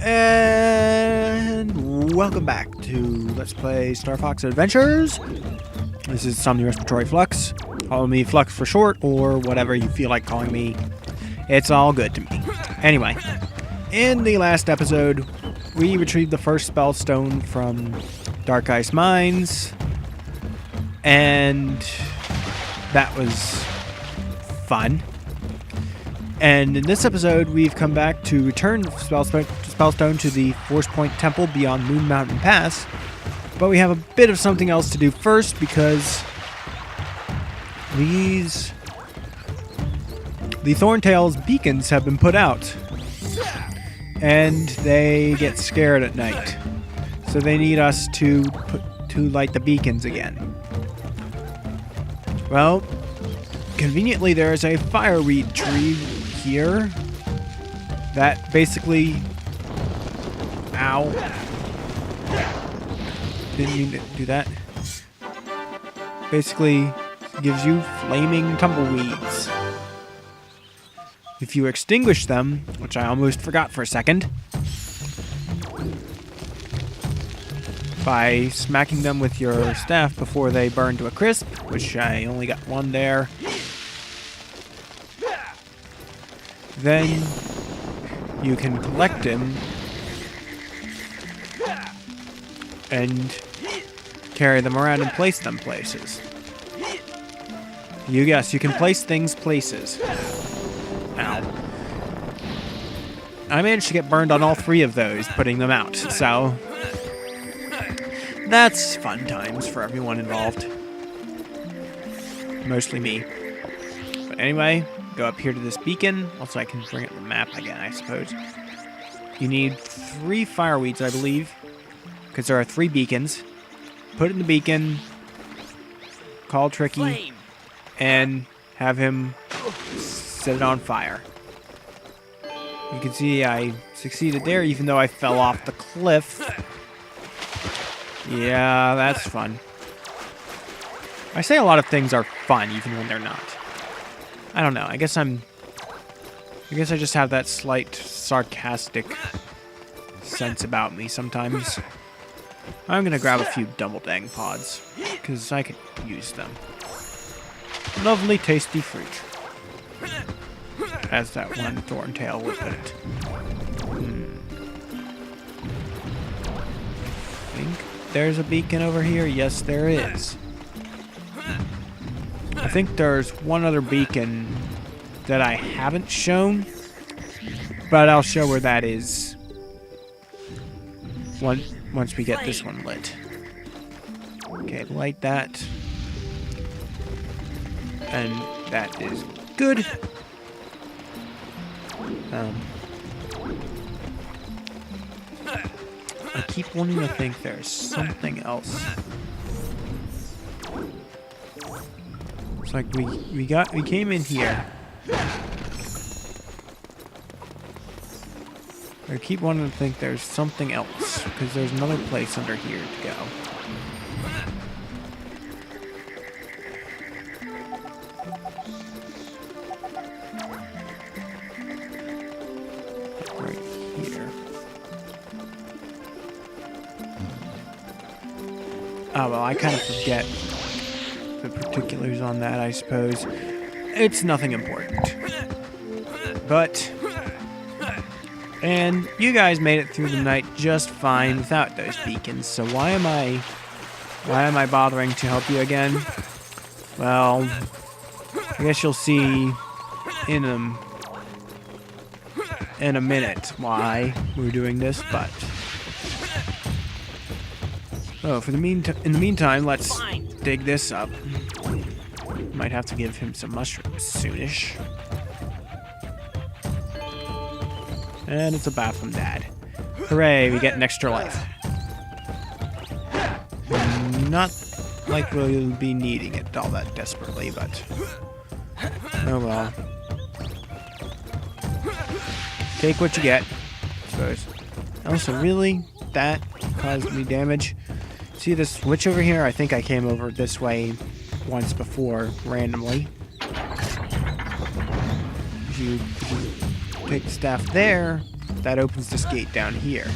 And welcome back to Let's Play Star Fox Adventures. This is Somni Respiratory Flux. Call me Flux for short, or whatever you feel like calling me. It's all good to me. Anyway, in the last episode, we retrieved the first spell stone from Dark Ice Mines, and that was fun. And in this episode, we've come back to return the Spellstone to the Force Point Temple beyond Moon Mountain Pass. But we have a bit of something else to do first, because the ThornTails beacons have been put out. And they get scared at night. So they need us to light the beacons again. Well, conveniently there is a fireweed tree here that basically, ow, didn't mean to do that, basically gives you flaming tumbleweeds. If you extinguish them, which I almost forgot for a second, by smacking them with your staff before they burn to a crisp, which I only got one there, then you can collect him and carry them around and place them places. Yes, you can place things places. Ow. I managed to get burned on all three of those, putting them out, so that's fun times for everyone involved. Mostly me. But anyway, go up here to this beacon. Also, I can bring up the map again, I suppose. You need 3 fireweeds, I believe, because there are 3 beacons. Put it in the beacon, call Tricky, and have him set it on fire. You can see I succeeded there, even though I fell off the cliff. Yeah, that's fun. I say a lot of things are fun, even when they're not. I don't know. I guess I just have that slight sarcastic sense about me sometimes. I'm gonna grab a few double dang pods, because I could use them. Lovely, tasty fruit, as that one ThornTail would put it. I think there's a beacon over here. Yes, there is. I think there's one other beacon that I haven't shown, but I'll show where that is once we get this one lit. Okay, light that. And that is good. I keep wanting to think there's something else. It's like we came in here. I keep wanting to think there's something else, because there's another place under here to go. Right here. Oh, well, I kind of forget the particulars on that, I suppose. It's nothing important. But, and you guys made it through the night just fine without those beacons, so why am I bothering to help you again? Well, I guess you'll see in a minute why we're doing this, but in the meantime, let's dig this up. Might have to give him some mushrooms soonish. And it's a bath from Dad. Hooray, we get an extra life. Not like we'll be needing it all that desperately, but oh well. Take what you get, I suppose. Also, really? That caused me damage? See this switch over here? I think I came over this way once before, randomly. If you take the staff there, that opens this gate down here.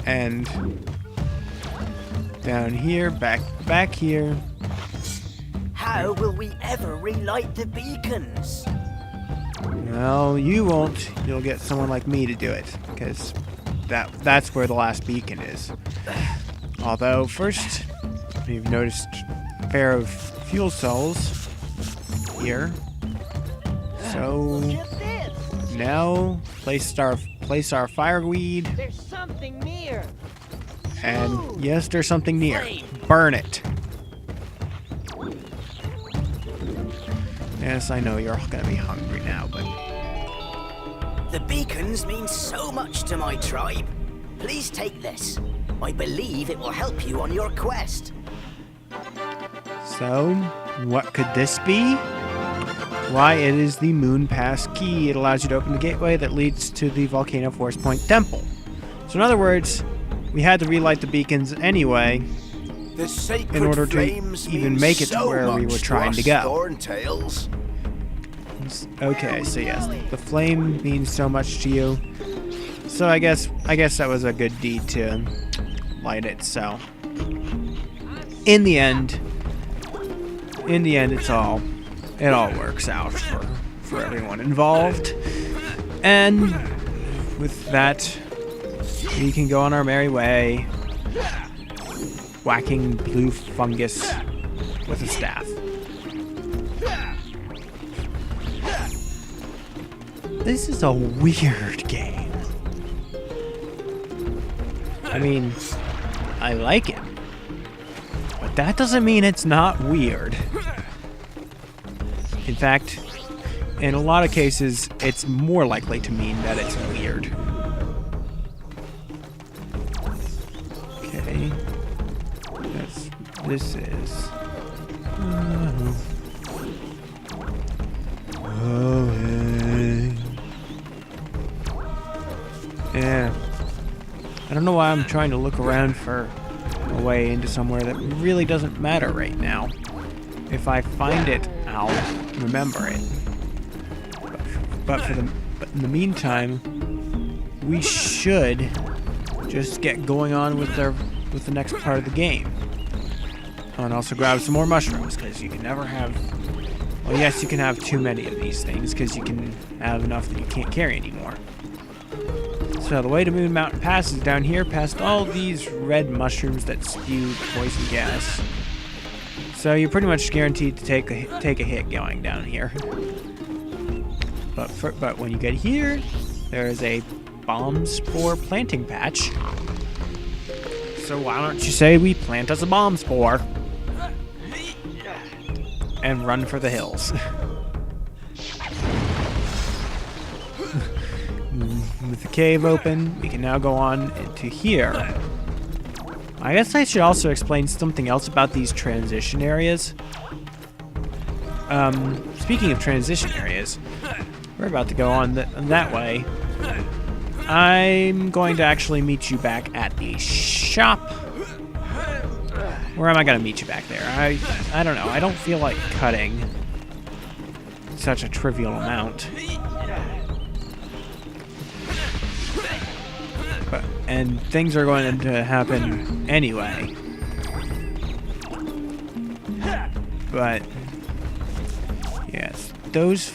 And down here, back here. How will we ever relight the beacons? Well, you won't. You'll get someone like me to do it, because that's where the last beacon is. Although, first, we've noticed a pair of fuel cells here. So now place our fireweed. There's something near. And yes, there's something near. Burn it. Yes, I know you're gonna be hungry now, but The beacons mean so much to my tribe. Please take this. I believe it will help you on your quest. so what could this be? Why, it is the Moon Passkey. It allows you to open the gateway that leads to the Volcano Force Point Temple. So in other words, we had to relight the beacons anyway in order to even make it to where we were trying to go. ThornTails. Okay, so yes, the flame means so much to you. So I guess that was a good deed to light it. So in the end, it all works out for everyone involved. And with that, we can go on our merry way, whacking blue fungus with a staff. This is a weird game. I mean, I like it, but that doesn't mean it's not weird. In fact, in a lot of cases, it's more likely to mean that it's weird. Okay. This is... Oh, hey. Yeah. I don't know why I'm trying to look around for a way into somewhere that really doesn't matter right now. If I find it, I'll remember it. But in the meantime, we should just get going on with the next part of the game. Oh, and also grab some more mushrooms, because you can never have... Well, yes, you can have too many of these things, because you can have enough that you can't carry anymore. So the way to Moon Mountain Pass is down here, past all these red mushrooms that spew poison gas. So you're pretty much guaranteed to take a hit going down here. But when you get here, there is a bomb spore planting patch. So why don't you say we plant us a bomb spore and run for the hills? With the cave open, we can now go on into here. I guess I should also explain something else about these transition areas. Speaking of transition areas, we're about to go on that way. I'm going to actually meet you back at the shop. Where am I going to meet you back there? I don't know. I don't feel like cutting such a trivial amount. And things are going to happen anyway. But yes, those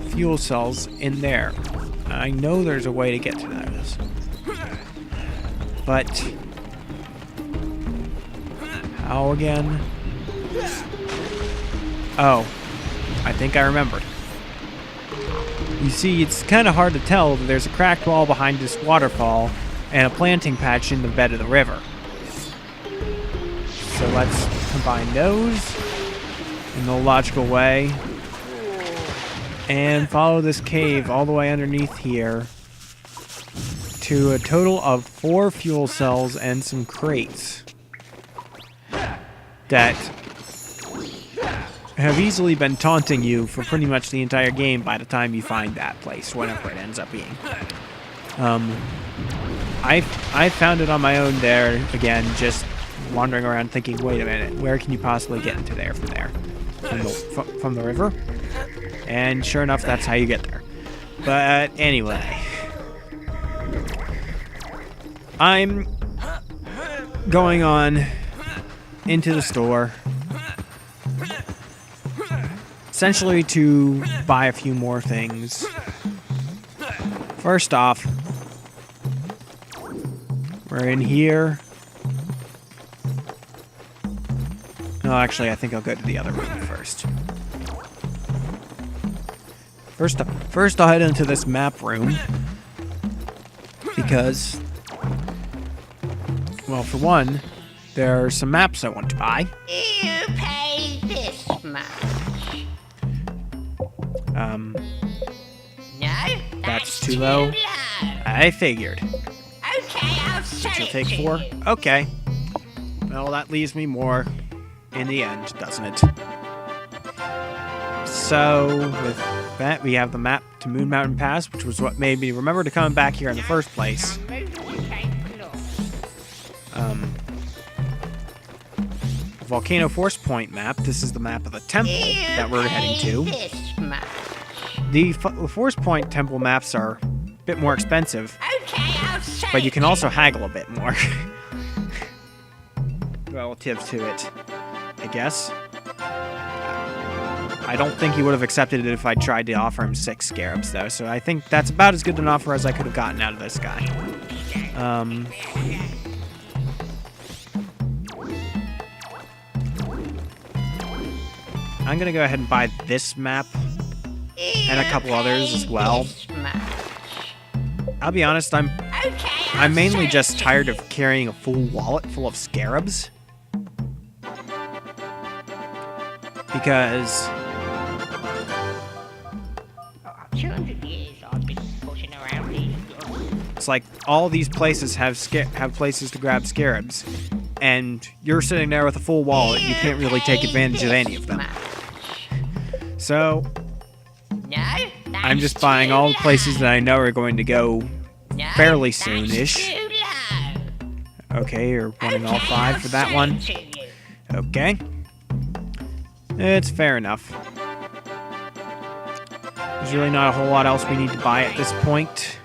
fuel cells in there, I know there's a way to get to those. But how again? Oh, I think I remembered. You see, it's kind of hard to tell that there's a cracked wall behind this waterfall and a planting patch in the bed of the river. So let's combine those in the logical way and follow this cave all the way underneath here to a total of 4 fuel cells and some crates that have easily been taunting you for pretty much the entire game by the time you find that place, whatever it ends up being. I found it on my own there, again, just wandering around thinking, wait a minute, where can you possibly get into there from there? From the river? And sure enough, that's how you get there. But anyway, I'm going on into the store, essentially to buy a few more things. First off, we're in here. No, actually, I think I'll go to the other room first. First I'll head into this map room because, well, for one, there are some maps I want to buy. You pay this much. No, That's too low. I figured. Okay, I'll sell You'll it take to 4? you. Okay. Well, that leaves me more in the end, doesn't it? So, with that, we have the map to Moon Mountain Pass, which was what made me remember to come back here in the first place. Volcano Force Point map. This is the map of the temple that we're heading to. This much. The Force Point temple maps are a bit more expensive, Okay, I'll sell but you it can to also haggle a bit more relative to it, I guess. I don't think he would have accepted it if I tried to offer him 6 scarabs, though, so I think that's about as good an offer as I could have gotten out of this guy. I'm gonna go ahead and buy this map and a couple others as well. this much. I'll be honest, I'm Okay, I'll mainly sell just it to tired of carrying a full wallet full of scarabs. Because 200 years I've been pushing around these goods. it's like all these places have places to grab scarabs, and you're sitting there with a full wallet. You can't really take advantage of any of them. So No, I'm just buying all the places that I know are going to go fairly soon-ish. Okay, you're wanting all 5 for that one. Okay. It's fair enough. There's really not a whole lot else we need to buy at this point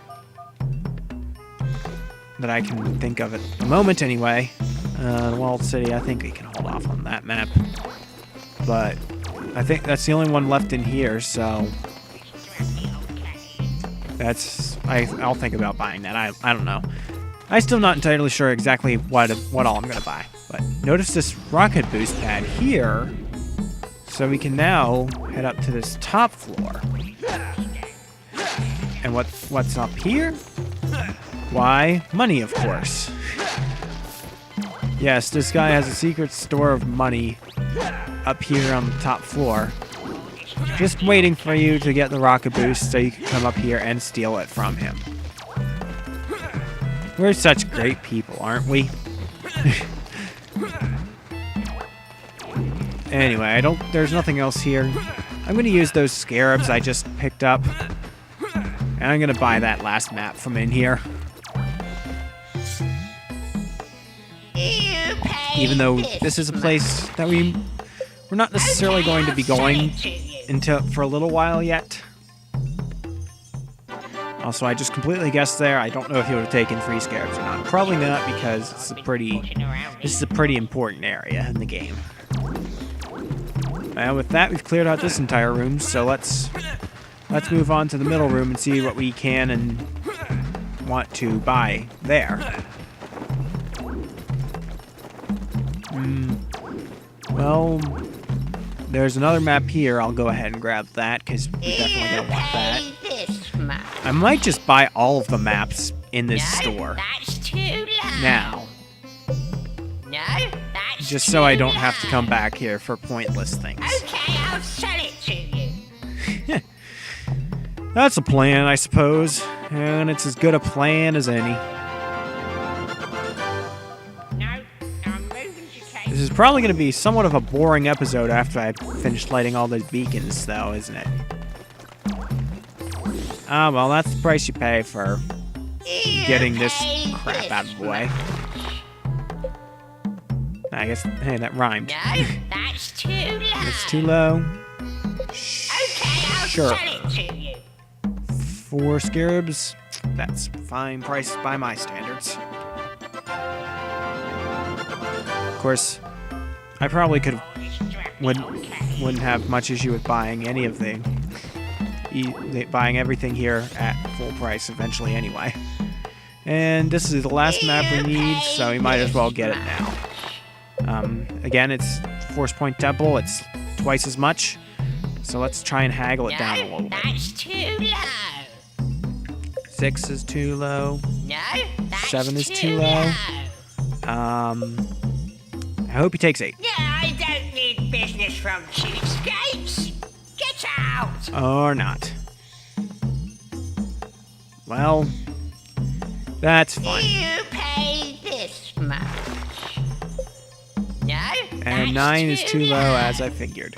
that I can think of at the moment, anyway. The Walled City, I think we can hold off on that map. But I think that's the only one left in here, so I'll think about buying that. I don't know. I'm still not entirely sure exactly what all I'm gonna buy. But notice this rocket boost pad here. So we can now head up to this top floor. And what's up here? Why, money, of course. Yes, this guy has a secret store of money up here on the top floor. Just waiting for you to get the rocket boost so you can come up here and steal it from him. We're such great people, aren't we? Anyway, there's nothing else here. I'm gonna use those scarabs I just picked up. And I'm gonna buy that last map from in here. Even though this is a place that we're not necessarily going to be going for a little while yet. Also, I just completely guessed there. I don't know if he would have taken free scarabs or not. Probably not, because this is a pretty important area in the game. And with that, we've cleared out this entire room, so let's move on to the middle room and see what we can and want to buy there. Well, there's another map here. I'll go ahead and grab that, because we definitely don't want that. I might just buy all of the maps in this store That's too low. now, No, that's just so I don't have to come back here for pointless things. Okay, I'll sell it to you. That's a plan, I suppose, and it's as good a plan as any. No, I'm moving to take. This is probably going to be somewhat of a boring episode after I finish lighting all the beacons, though, isn't it? Ah, well, that's the price you pay for getting this crap out of the way. I guess, hey, that rhymed. No, that's too low. It's too low. Okay, I'll Sure. sell it to you. 4 scarabs. That's fine price by my standards. Of course, I probably wouldn't have much issue with buying any of buying everything here at full price eventually anyway. And this is the last map we need, so we might as well get it now. Again, it's Force Point Temple. It's twice as much. So let's try and haggle it down a little bit. That's too low. 6 is too low. No, that's 7 is too low. I hope he takes 8. No, I don't need business from cheapskates. Get out. Or not. Well, that's fine. You pay this much. No, And 9 is too low, as I figured.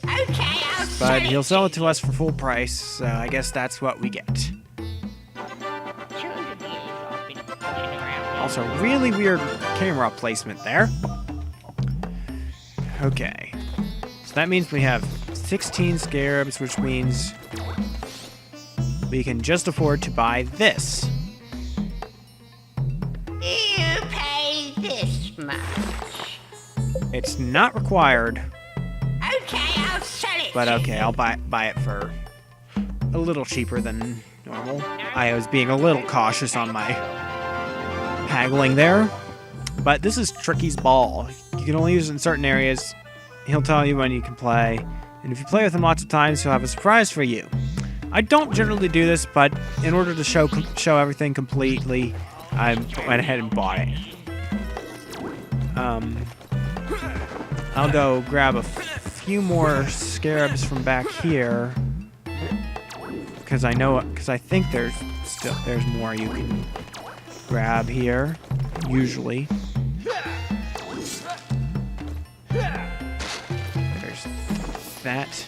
Okay, I'll But he'll sell it to us for full price, so I guess that's what we get. 200 years I've been pushing around. Also, really weird camera placement there. Okay. So that means we have 16 scarabs, which means we can just afford to buy this. You pay this much. It's not required, Okay, I'll sell it. but to okay, you. I'll buy it for a little cheaper than normal. I was being a little cautious on my haggling there. But this is Tricky's ball. You can only use it in certain areas. He'll tell you when you can play. And if you play with him lots of times, he'll have a surprise for you. I don't generally do this, but in order to show everything completely, I went ahead and bought it. I'll go grab a few more scarabs from back here, because I think there's more you can grab here, usually. There's that.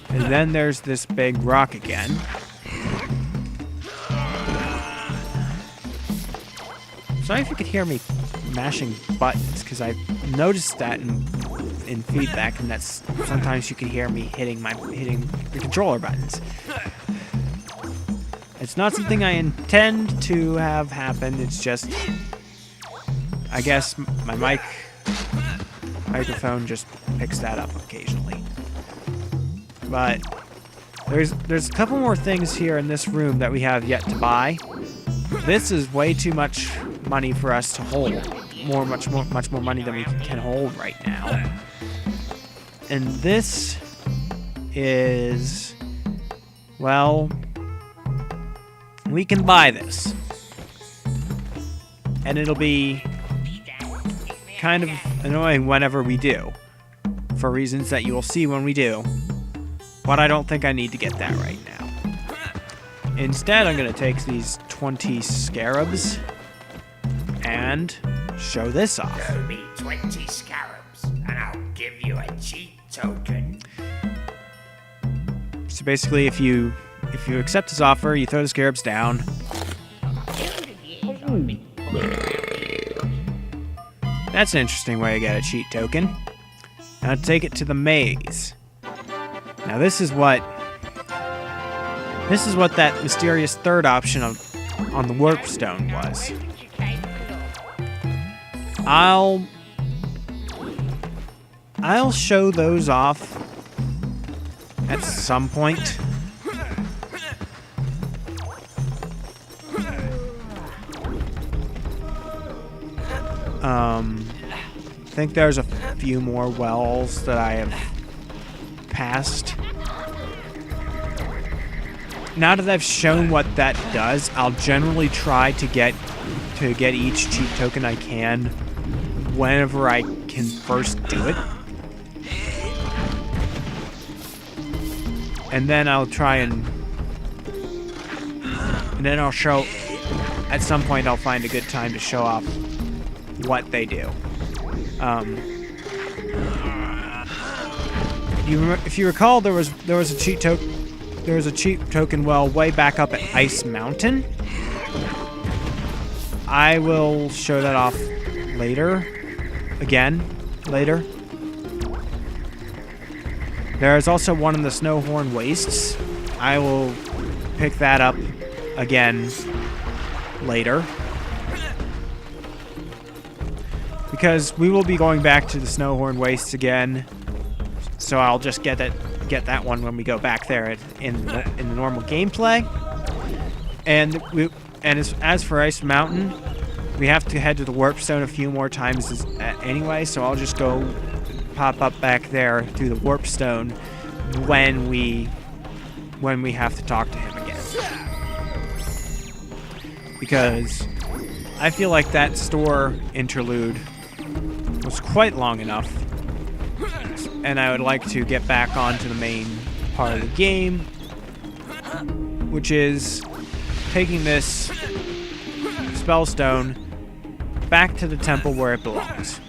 And then there's this big rock again. Sorry if you could hear me mashing buttons, because I noticed that in feedback, and that's sometimes you can hear me hitting the controller buttons. It's not something I intend to have happen. It's just, I guess my microphone just picks that up occasionally. But there's a couple more things here in this room that we have yet to buy. This is way too much money for us to hold. Much more money than we can hold right now. And this is, well, we can buy this. And it'll be kind of annoying whenever we do, for reasons that you will see when we do. But I don't think I need to get that right now. Instead, I'm going to take these 20 scarabs and show this off. Show me 20 scarabs, and I'll give you a cheat token. So basically, if you accept his offer, you throw the scarabs down. 200 years I've been pushing around. That's an interesting way to get a cheat token. Now take it to the maze. Now this is what that mysterious third option on the warpstone was. Where did you take the I'll show those off at some point. I think there's a few more wells that I have passed. Now that I've shown what that does, I'll generally try to get each cheat token I can whenever I can first do it. And then I'll try and then I'll show, at some point I'll find a good time to show off what they do. If you recall, there was a cheat token well way back up at Ice Mountain. I will show that off later. Later. There is also one in the Snowhorn Wastes. I will pick that up again later. Because we will be going back to the Snowhorn Wastes again. So I'll just get that one when we go back there in the normal gameplay. And as for Ice Mountain, we have to head to the Warp Stone a few more times anyway, so I'll just go pop up back there through the Warp Stone when we have to talk to him again. Because I feel like that store interlude was quite long enough, and I would like to get back onto the main part of the game, which is taking this Spellstone back to the temple where it belongs.